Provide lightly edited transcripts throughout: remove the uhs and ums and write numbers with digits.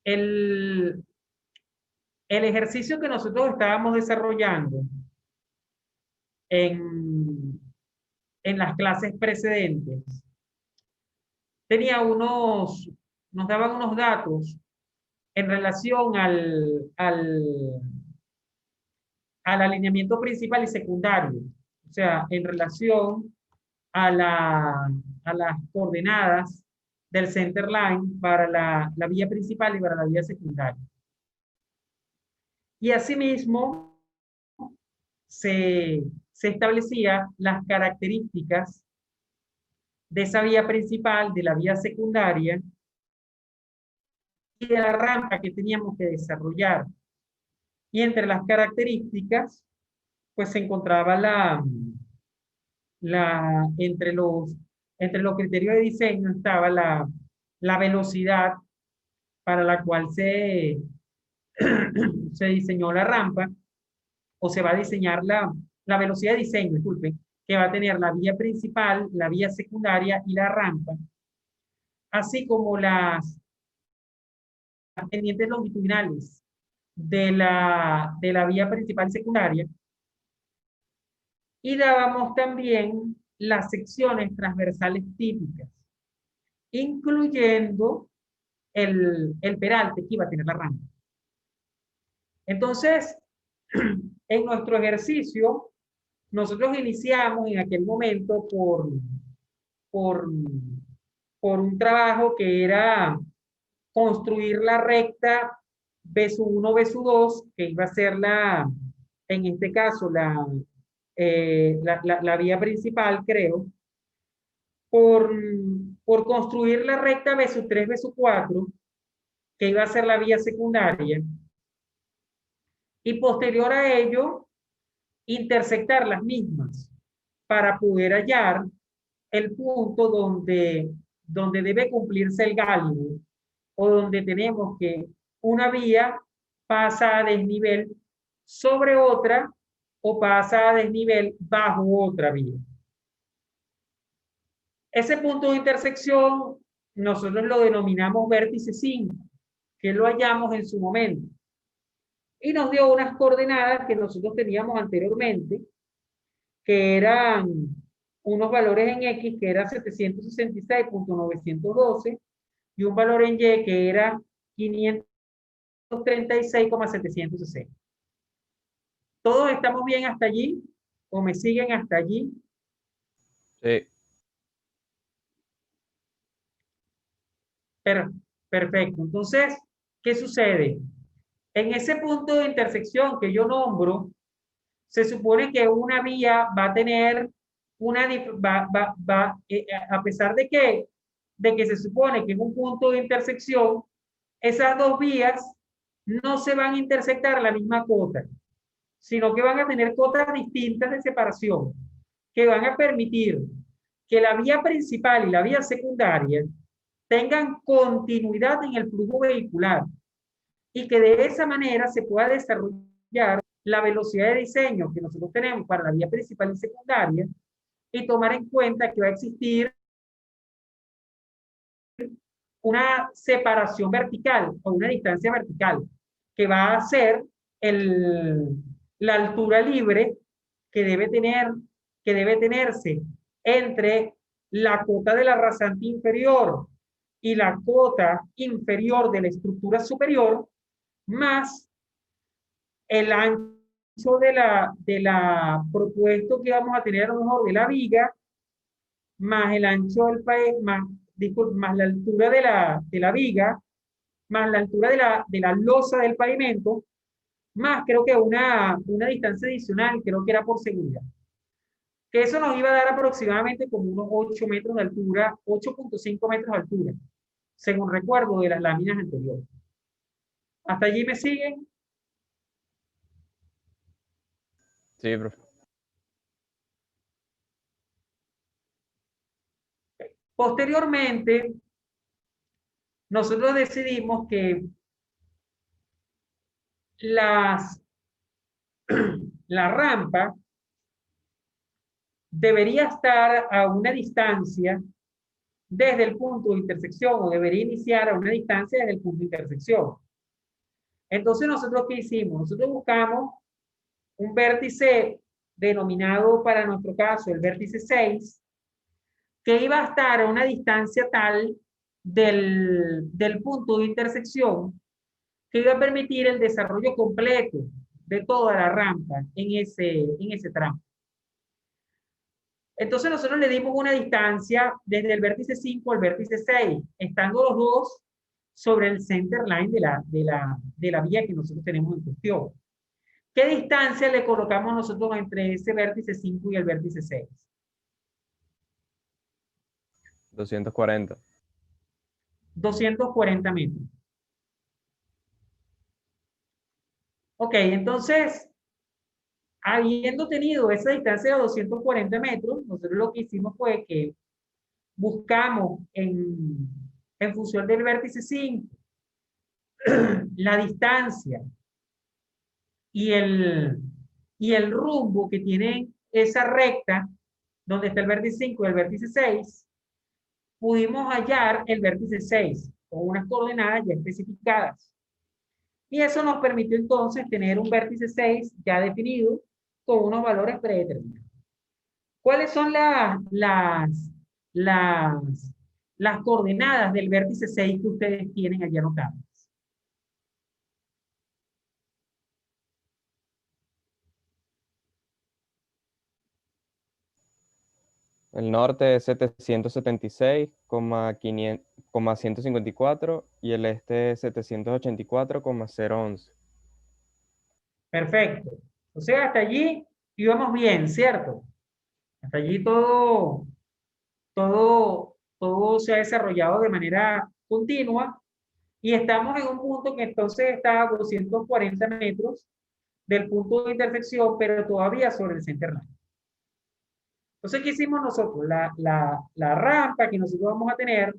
El, el ejercicio que nosotros estábamos desarrollando en, en las clases precedentes tenía nos daban unos datos en relación al alineamiento principal y secundario. O sea, en relación a las coordenadas del center line para la vía principal y para la vía secundaria. Y asimismo se establecía las características de esa vía principal, de la vía secundaria y de la rampa que teníamos que desarrollar. Y entre las características, pues se encontraba entre los criterios de diseño estaba la velocidad para la cual se diseñó la rampa, o se va a diseñar la velocidad de diseño, disculpe, que va a tener la vía principal, la vía secundaria y la rampa, así como las pendientes longitudinales de la vía principal y secundaria, y dábamos también las secciones transversales típicas, incluyendo el peralte que iba a tener la rampa. Entonces, en nuestro ejercicio, nosotros iniciamos en aquel momento por, por un trabajo que era construir la recta B1, B2, que iba a ser en este caso, la vía principal, creo, por, por construir la recta B3, B4, que iba a ser la vía secundaria, y posterior a ello, intersectar las mismas para poder hallar el punto donde debe cumplirse el gálibo, o donde tenemos que una vía pasa a desnivel sobre otra o pasa a desnivel bajo otra vía. Ese punto de intersección nosotros lo denominamos vértice 5, que lo hallamos en su momento. Y nos dio unas coordenadas que nosotros teníamos anteriormente, que eran unos valores en X, que era 766.912, y un valor en Y, que era 536,760. ¿Todos estamos bien hasta allí? ¿O me siguen hasta allí? Sí. Perfecto. Entonces, ¿qué sucede? En ese punto de intersección que yo nombro, se supone que una vía va a tener a pesar de que se supone que es un punto de intersección, esas dos vías no se van a intersectar a la misma cota, sino que van a tener cotas distintas de separación, que van a permitir que la vía principal y la vía secundaria tengan continuidad en el flujo vehicular, y que de esa manera se pueda desarrollar la velocidad de diseño que nosotros tenemos para la vía principal y secundaria, y tomar en cuenta que va a existir una separación vertical o una distancia vertical que va a ser la altura libre que debe tenerse entre la cota de la rasante inferior y la cota inferior de la estructura superior, más el ancho de la propuesto que vamos a tener a lo mejor de la viga, más el ancho del país, más la altura de la viga, más la altura de la losa del pavimento, más creo que una distancia adicional, creo que era por seguridad. Que eso nos iba a dar aproximadamente como unos 8 metros de altura, 8.5 metros de altura, según recuerdo de las láminas anteriores. ¿Hasta allí me siguen? Sí, profe. Posteriormente, nosotros decidimos que la rampa debería estar a una distancia desde el punto de intersección o debería iniciar a una distancia desde el punto de intersección. Entonces, ¿nosotros qué hicimos? Nosotros buscamos un vértice denominado para nuestro caso el vértice 6, que iba a estar a una distancia tal del punto de intersección que iba a permitir el desarrollo completo de toda la rampa en ese tramo. Entonces nosotros le dimos una distancia desde el vértice 5 al vértice 6, estando los dos sobre el center line de la vía que nosotros tenemos en cuestión. ¿Qué distancia le colocamos nosotros entre ese vértice 5 y el vértice 6? 240. 240 metros. Ok, entonces, habiendo tenido esa distancia de 240 metros, nosotros lo que hicimos fue que buscamos en función del vértice 5 la distancia y el rumbo que tiene esa recta, donde está el vértice 5 y el vértice 6, pudimos hallar el vértice 6 con unas coordenadas ya especificadas. Y eso nos permitió entonces tener un vértice 6 ya definido con unos valores predeterminados. ¿Cuáles son las coordenadas del vértice 6 que ustedes tienen allí anotadas? El norte es 776,154 y el este es 784,011. Perfecto. O sea, hasta allí íbamos bien, ¿cierto? Hasta allí todo se ha desarrollado de manera continua y estamos en un punto que entonces está a 240 metros del punto de intersección, pero todavía sobre el center line. Entonces, ¿qué hicimos nosotros? La rampa que nosotros vamos a tener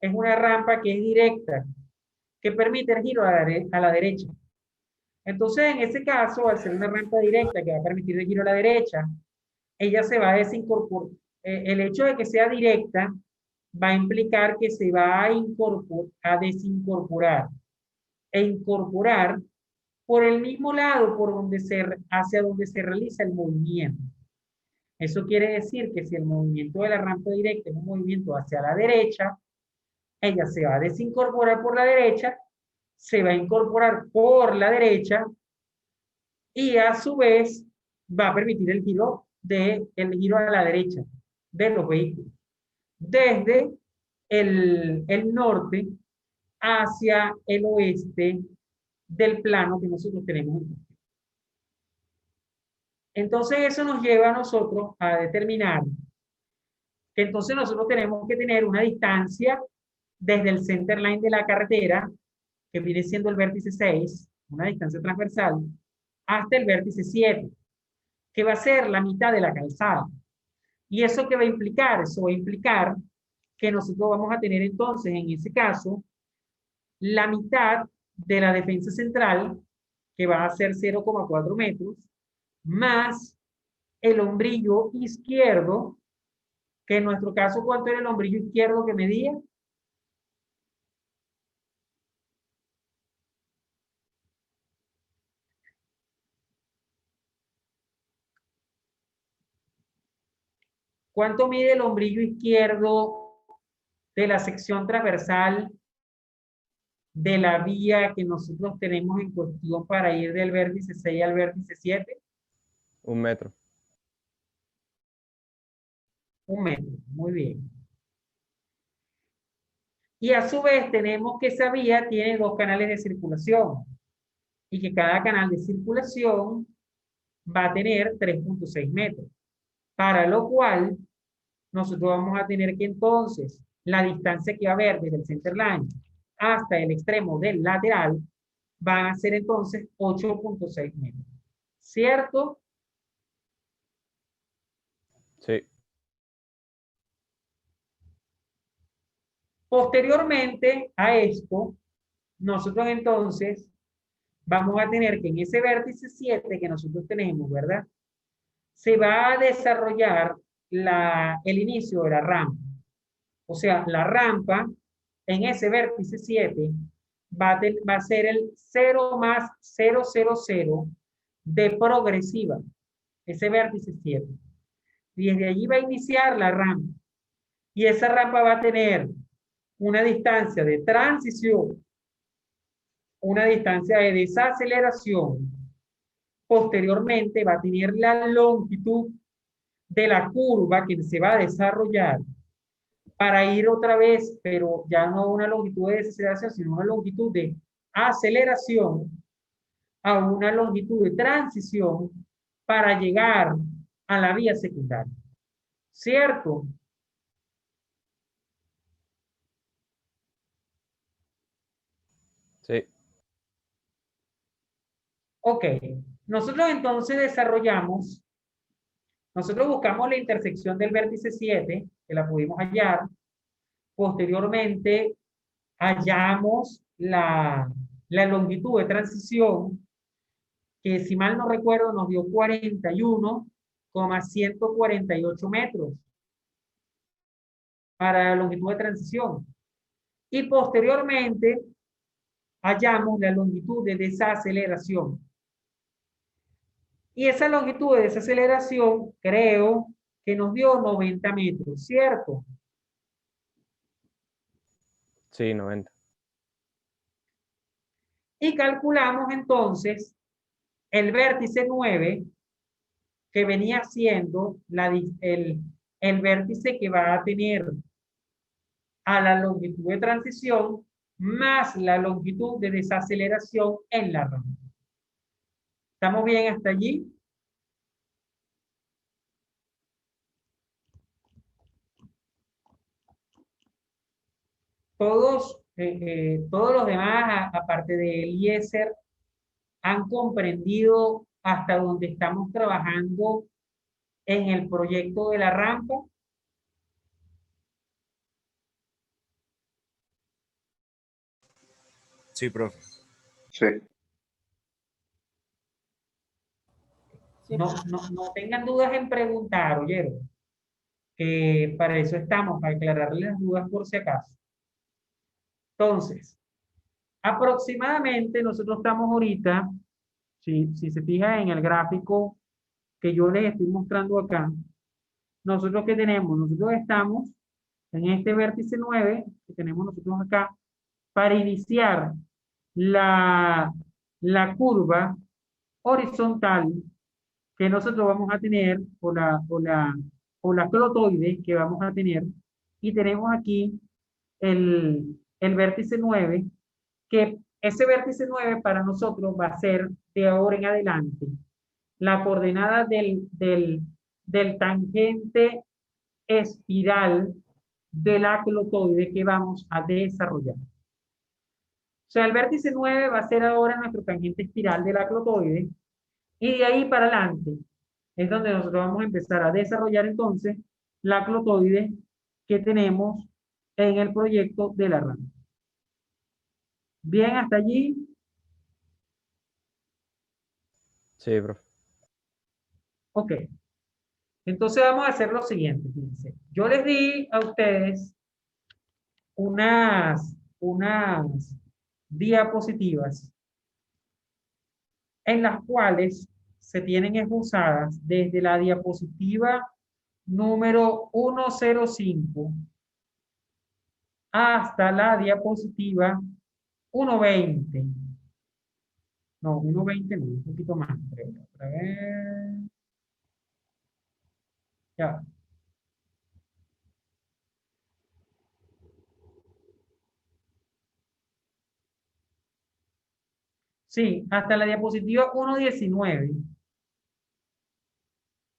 es una rampa que es directa, que permite el giro a la derecha. Entonces, en ese caso, al ser una rampa directa que va a permitir el giro a la derecha, ella se va a desincorporar. El hecho de que sea directa va a implicar que se va a desincorporar e incorporar por el mismo lado hacia donde se realiza el movimiento. Eso quiere decir que si el movimiento de la rampa directa es un movimiento hacia la derecha, ella se va a desincorporar por la derecha, se va a incorporar por la derecha y a su vez va a permitir el giro a la derecha de los vehículos, desde el norte hacia el oeste del plano que nosotros tenemos. Entonces eso nos lleva a nosotros a determinar que entonces nosotros tenemos que tener una distancia desde el center line de la carretera, que viene siendo el vértice 6, una distancia transversal, hasta el vértice 7, que va a ser la mitad de la calzada. ¿Y eso qué va a implicar? Eso va a implicar que nosotros vamos a tener entonces, en ese caso, la mitad de la defensa central, que va a ser 0,4 metros, más el hombrillo izquierdo, que en nuestro caso, ¿cuánto era el hombrillo izquierdo que medía? ¿Cuánto mide el hombrillo izquierdo de la sección transversal de la vía que nosotros tenemos en cuestión para ir del vértice 6 al vértice 7? 1 metro. 1 metro, muy bien. Y a su vez tenemos que esa vía tiene 2 canales de circulación y que cada canal de circulación va a tener 3,6 metros. Para lo cual, nosotros vamos a tener que entonces, la distancia que va a haber desde el center line hasta el extremo del lateral, van a ser entonces 8,6 metros. ¿Cierto? Sí. Posteriormente a esto, nosotros entonces vamos a tener que en ese vértice 7 que nosotros tenemos, ¿verdad? Se va a desarrollar el inicio de la rampa. O sea, la rampa en ese vértice 7 va a ser el 0 más 0,00 de progresiva, ese vértice 7. Y desde allí va a iniciar la rampa. Y esa rampa va a tener una distancia de transición, una distancia de desaceleración. Posteriormente va a tener la longitud de la curva que se va a desarrollar para ir otra vez, pero ya no una longitud de desaceleración, sino una longitud de aceleración a una longitud de transición para llegar a la vía secundaria. ¿Cierto? Sí. Ok. Nosotros entonces nosotros buscamos la intersección del vértice 7, que la pudimos hallar. Posteriormente, hallamos la longitud de transición, que si mal no recuerdo nos dio 41,148 metros para la longitud de transición. Y posteriormente hallamos la longitud de desaceleración. Y esa longitud de desaceleración creo que nos dio 90 metros, ¿cierto? Sí, 90. Y calculamos entonces el vértice 9, que venía siendo el vértice que va a tener a la longitud de transición más la longitud de desaceleración en la rampa. ¿Estamos bien hasta allí? Todos los demás, aparte de Eliezer, han comprendido hasta donde estamos trabajando en el proyecto de la rampa. Sí, profe. Sí. No tengan dudas en preguntar, oyeron, que para eso estamos, para aclararles las dudas por si acaso. Entonces, aproximadamente nosotros estamos ahorita, si se fijan en el gráfico que yo les estoy mostrando acá, nosotros ¿qué tenemos? Nosotros estamos en este vértice 9 que tenemos nosotros acá para iniciar la, la curva horizontal que nosotros vamos a tener, o la clotoide que vamos a tener, y tenemos aquí el vértice 9, que ese vértice 9 para nosotros va a ser de ahora en adelante la coordenada del tangente espiral de la clotoide que vamos a desarrollar. O sea, el vértice 9 va a ser ahora nuestro tangente espiral de la clotoide, y de ahí para adelante es donde nosotros vamos a empezar a desarrollar entonces la clotoide que tenemos en el proyecto de la rama. Bien, hasta allí. Sí, profe. Ok. Entonces vamos a hacer lo siguiente, fíjense. Yo les di a ustedes unas diapositivas en las cuales se tienen esbozadas desde la diapositiva número 105 hasta la diapositiva 120. No, 120 no, un poquito más, creo. A ver. Ya. Sí, hasta la diapositiva 119.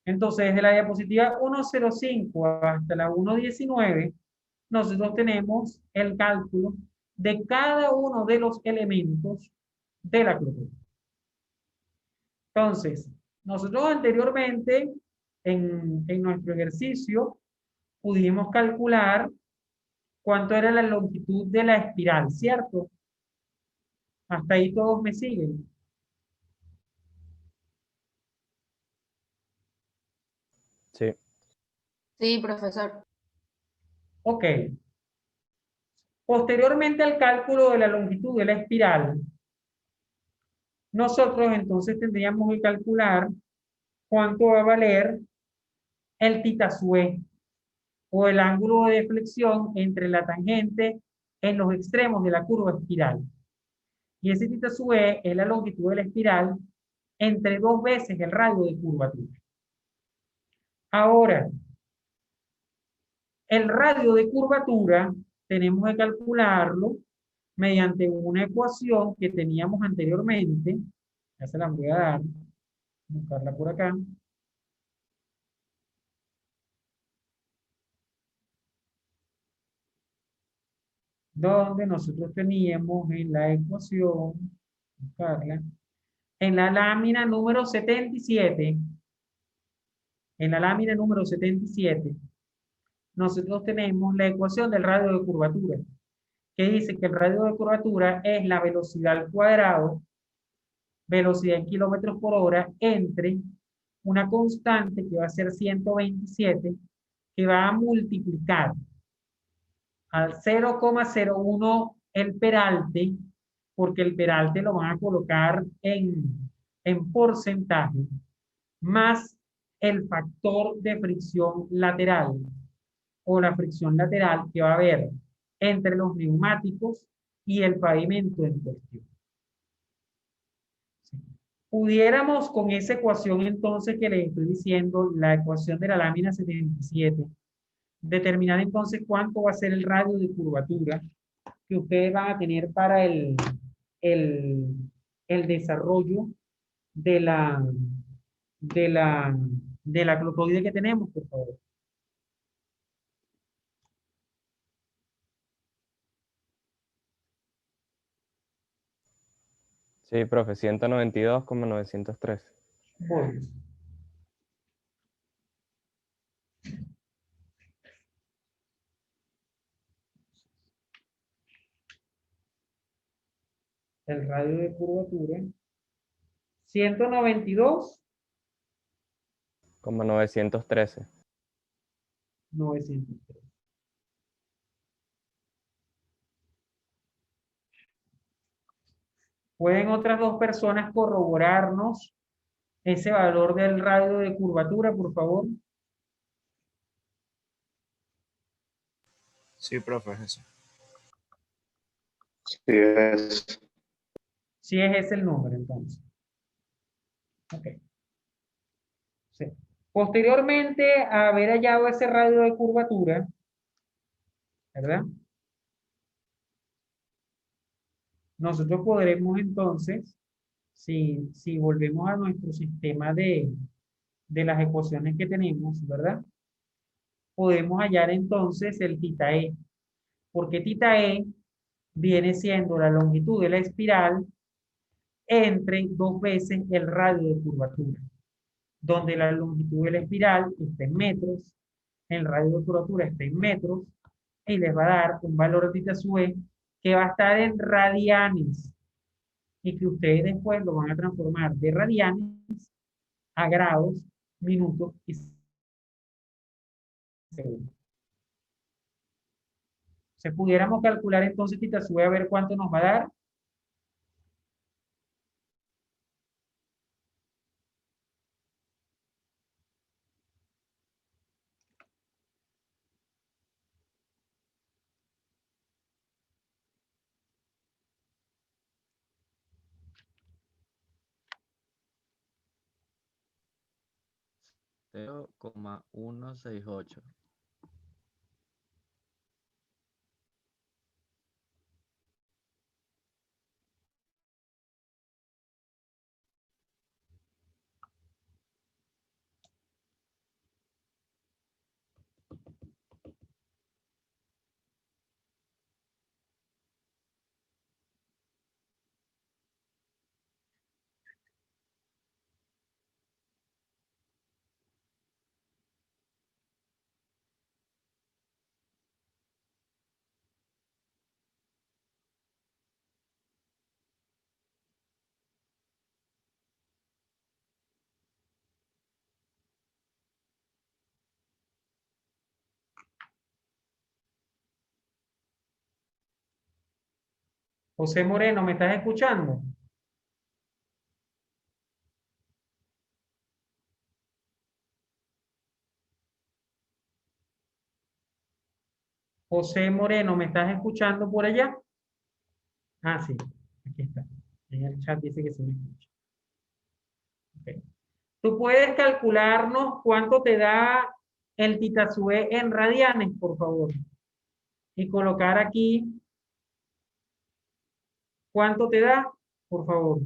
Entonces, desde la diapositiva 105 hasta la 119, nosotros tenemos el cálculo de cada uno de los elementos de la clotoide. Entonces, nosotros anteriormente, en nuestro ejercicio, pudimos calcular cuánto era la longitud de la espiral, ¿cierto? Hasta ahí todos me siguen. Sí. Sí, profesor. Ok. Posteriormente al cálculo de la longitud de la espiral, nosotros entonces tendríamos que calcular cuánto va a valer el tita sub e, o el ángulo de deflexión entre la tangente en los extremos de la curva espiral. Y ese tita sub e es la longitud de la espiral entre 2 veces el radio de curvatura. Ahora, el radio de curvatura tenemos que calcularlo mediante una ecuación que teníamos anteriormente. Ya se la voy a dar, buscarla por acá. Donde nosotros teníamos en la ecuación, buscarla, en la lámina número 77, en la lámina número 77, nosotros tenemos la ecuación del radio de curvatura, que dice que el radio de curvatura es la velocidad al cuadrado, velocidad en kilómetros por hora, entre una constante que va a ser 127, que va a multiplicar al 0,01 el peralte, porque el peralte lo van a colocar en porcentaje, más el factor de fricción lateral o la fricción lateral que va a haber entre los neumáticos y el pavimento en cuestión. Pudiéramos con esa ecuación entonces que les estoy diciendo, la ecuación de la lámina 77, determinar entonces cuánto va a ser el radio de curvatura que ustedes van a tener para el, el desarrollo de la, de la, de la clotoide que tenemos, por favor. Sí, profe, 192,913. Voy. El radio de curvatura. 192, 913. 903. ¿Pueden otras dos personas corroborarnos ese valor del radio de curvatura, por favor? Sí, profe, es eso. Sí, es. Si es ese el número, entonces. Ok. Sí. Posteriormente a haber hallado ese radio de curvatura, ¿verdad? Nosotros podremos entonces, si volvemos a nuestro sistema de las ecuaciones que tenemos, ¿verdad? Podemos hallar entonces el tita e, porque tita e viene siendo la longitud de la espiral entre 2 veces el radio de curvatura, donde la longitud de la espiral está en metros, el radio de curvatura está en metros, y les va a dar un valor de tita sub e que va a estar en radianes, y que ustedes después lo van a transformar de radianes a grados, minutos y segundos. Si pudiéramos calcular entonces tita sub e a ver cuánto nos va a dar. Cero coma 168. José Moreno, ¿me estás escuchando? José Moreno, ¿me estás escuchando por allá? Ah, sí, aquí está. En el chat dice que se me escucha. Ok. ¿Tú puedes calcularnos cuánto te da el Titasue en radianes, por favor? Y colocar aquí cuánto te da, por favor.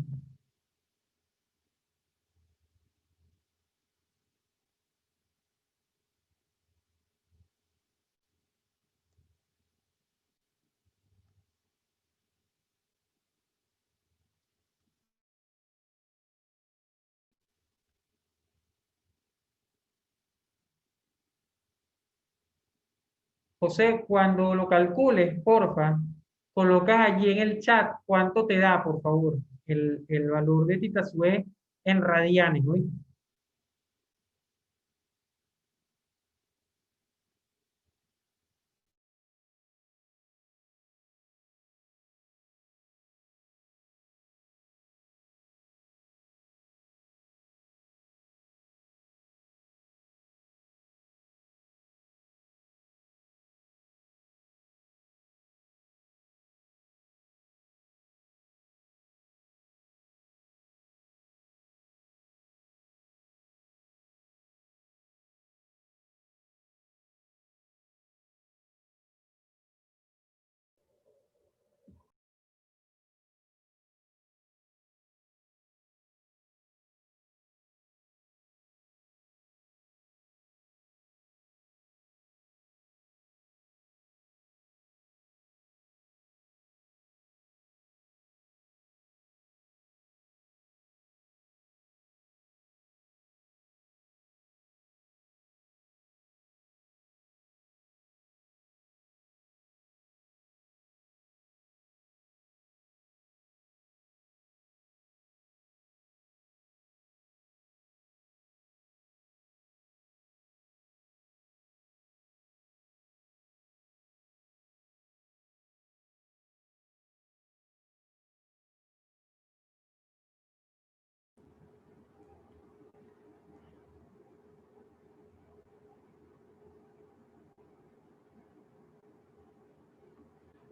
José, cuando lo calcules, porfa, colocas allí en el chat cuánto te da, por favor, el valor de Titasue en radianes, ¿no?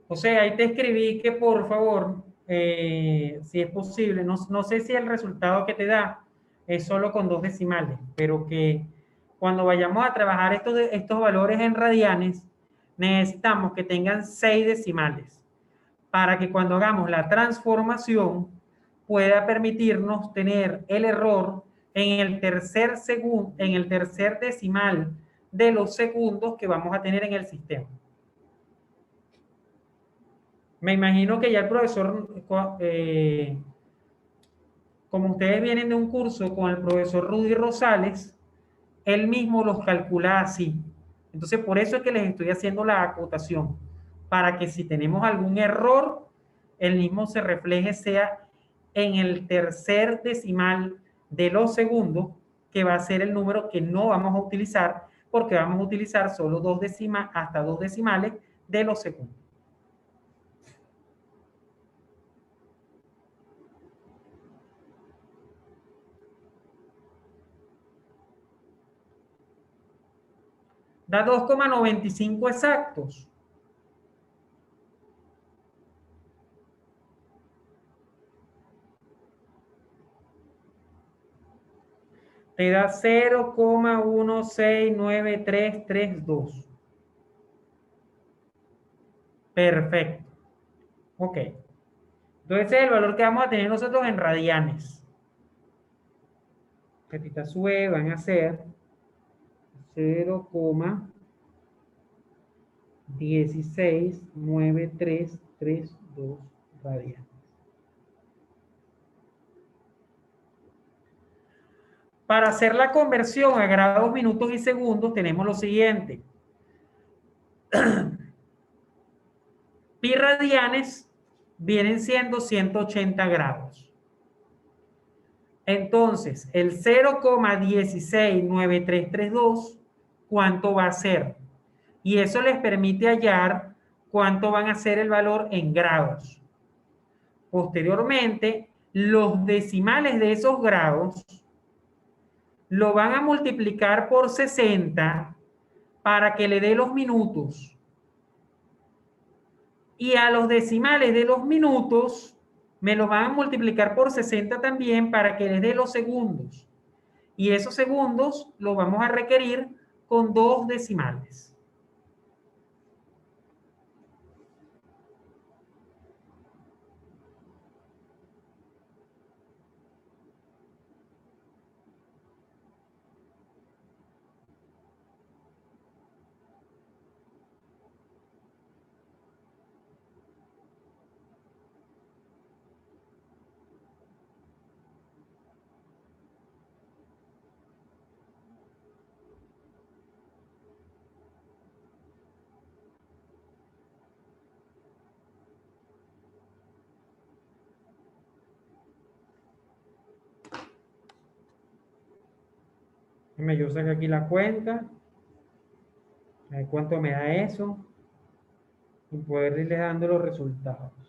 O sea, ahí te escribí que por favor, si es posible, no sé si el resultado que te da es solo con 2 decimales, pero que cuando vayamos a trabajar estos valores en radianes, necesitamos que tengan 6 decimales para que cuando hagamos la transformación pueda permitirnos tener el error en en el tercer decimal de los segundos que vamos a tener en el sistema. Me imagino que ya el profesor, como ustedes vienen de un curso con el profesor Rudy Rosales, él mismo los calcula así. Entonces, por eso es que les estoy haciendo la acotación, para que si tenemos algún error, el mismo se refleje, sea en el tercer decimal de los segundos, que va a ser el número que no vamos a utilizar, porque vamos a utilizar solo hasta 2 decimales de los segundos. Da 2,95 exactos. Te da 0,169332. Perfecto. Ok. Entonces ese es el valor que vamos a tener nosotros en radianes. Petita sube, van a ser 0,169332 radianes. Para hacer la conversión a grados, minutos y segundos tenemos lo siguiente. Pi radianes vienen siendo 180 grados. Entonces, el 0,169332, ¿cuánto va a ser? Y eso les permite hallar cuánto van a ser el valor en grados. Posteriormente, los decimales de esos grados lo van a multiplicar por 60 para que le dé los minutos. Y a los decimales de los minutos me lo van a multiplicar por 60 también para que les dé los segundos. Y esos segundos los vamos a requerir con 2 decimales. Yo saco aquí la cuenta. A ver cuánto me da eso. Y poder irle dando los resultados.